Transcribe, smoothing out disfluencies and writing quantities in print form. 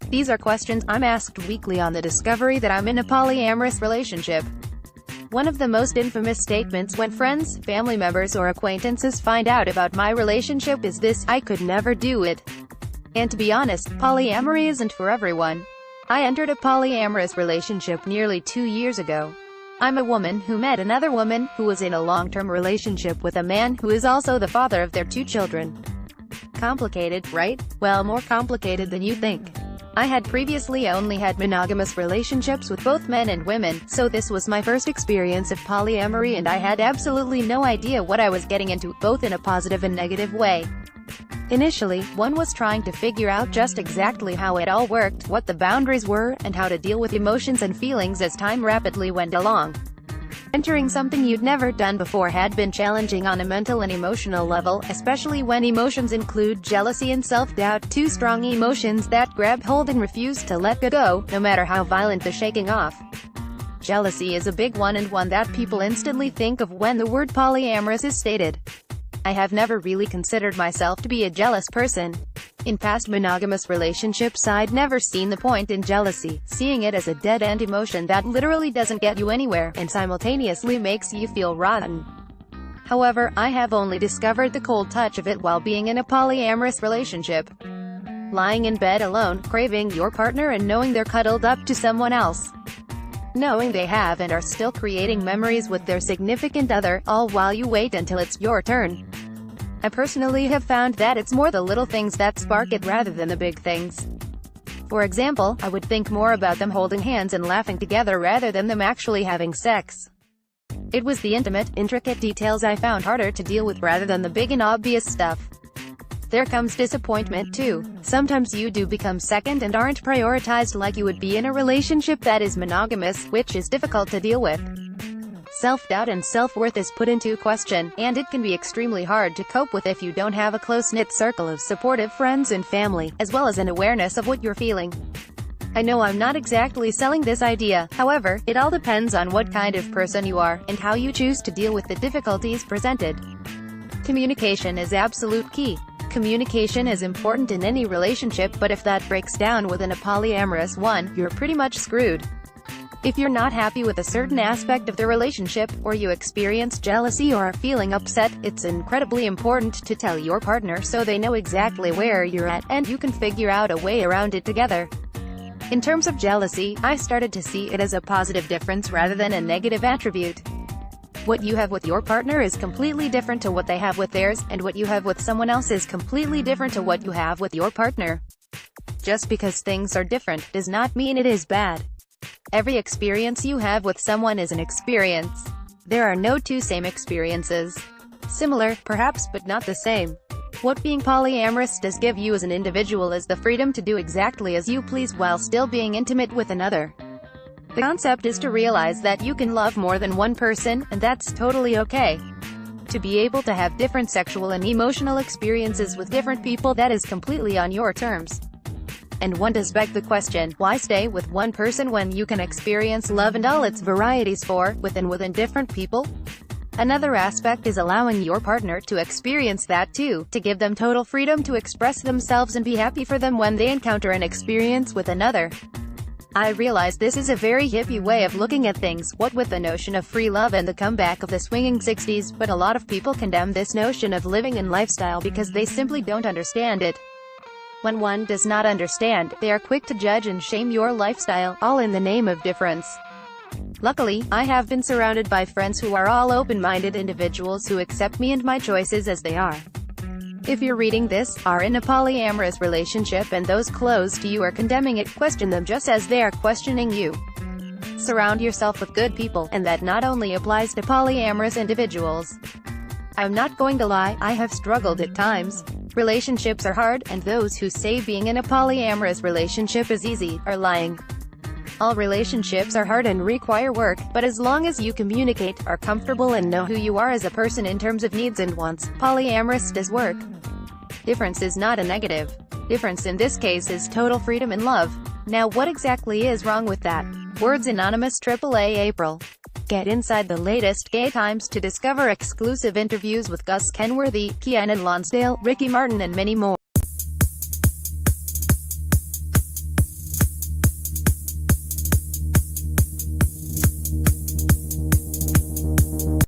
These are questions I'm asked weekly on the discovery that I'm in a polyamorous relationship. One of the most infamous statements when friends, family members or acquaintances find out about my relationship is this: "I could never do it." And to be honest, polyamory isn't for everyone. I entered a polyamorous relationship nearly 2 years ago. I'm a woman who met another woman, who was in a long-term relationship with a man who is also the father of their 2 children. Complicated, right? Well, more complicated than you think. I had previously only had monogamous relationships with both men and women, so this was my first experience of polyamory and I had absolutely no idea what I was getting into, both in a positive and negative way. Initially, one was trying to figure out just exactly how it all worked, what the boundaries were, and how to deal with emotions and feelings as time rapidly went along. Entering something you'd never done before had been challenging on a mental and emotional level, especially when emotions include jealousy and self-doubt, 2 strong emotions that grab hold and refuse to let go, no matter how violent the shaking off. Jealousy is a big one and one that people instantly think of when the word polyamorous is stated. I have never really considered myself to be a jealous person. In past monogamous relationships I'd never seen the point in jealousy, seeing it as a dead-end emotion that literally doesn't get you anywhere, and simultaneously makes you feel rotten. However, I have only discovered the cold touch of it while being in a polyamorous relationship. Lying in bed alone, craving your partner and knowing they're cuddled up to someone else. Knowing they have and are still creating memories with their significant other, all while you wait until it's your turn. I personally have found that it's more the little things that spark it rather than the big things. For example, I would think more about them holding hands and laughing together rather than them actually having sex. It was the intimate, intricate details I found harder to deal with rather than the big and obvious stuff. There comes disappointment too. Sometimes you do become second and aren't prioritized like you would be in a relationship that is monogamous, which is difficult to deal with. Self-doubt and self-worth is put into question, and it can be extremely hard to cope with if you don't have a close-knit circle of supportive friends and family, as well as an awareness of what you're feeling. I know I'm not exactly selling this idea, however, it all depends on what kind of person you are, and how you choose to deal with the difficulties presented. Communication is absolute key. Communication is important in any relationship, but if that breaks down within a polyamorous one, you're pretty much screwed. If you're not happy with a certain aspect of the relationship, or you experience jealousy or are feeling upset, it's incredibly important to tell your partner so they know exactly where you're at, and you can figure out a way around it together. In terms of jealousy, I started to see it as a positive difference rather than a negative attribute. What you have with your partner is completely different to what they have with theirs, and what you have with someone else is completely different to what you have with your partner. Just because things are different, does not mean it is bad. Every experience you have with someone is an experience. There are no 2 same experiences. Similar, perhaps, but not the same. What being polyamorous does give you as an individual is the freedom to do exactly as you please while still being intimate with another. The concept is to realize that you can love more than one person, and that's totally okay. To be able to have different sexual and emotional experiences with different people, that is completely on your terms. And one does beg the question, why stay with one person when you can experience love and all its varieties within different people? Another aspect is allowing your partner to experience that too, to give them total freedom to express themselves and be happy for them when they encounter an experience with another. I realize this is a very hippie way of looking at things, what with the notion of free love and the comeback of the swinging 60s, but a lot of people condemn this notion of living and lifestyle because they simply don't understand it. When one does not understand, they are quick to judge and shame your lifestyle, all in the name of difference. Luckily, I have been surrounded by friends who are all open-minded individuals who accept me and my choices as they are. If you're reading this, are in a polyamorous relationship and those close to you are condemning it, question them just as they are questioning you. Surround yourself with good people, and that not only applies to polyamorous individuals. I'm not going to lie, I have struggled at times. Relationships are hard, and those who say being in a polyamorous relationship is easy, are lying. All relationships are hard and require work, but as long as you communicate, are comfortable and know who you are as a person in terms of needs and wants, polyamorous does work. Difference is not a negative. Difference in this case is total freedom and love. Now what exactly is wrong with that? Words Anonymous AAA April. Get inside the latest gay times to discover exclusive interviews with Gus Kenworthy, Kianan Lonsdale, Ricky Martin and many more.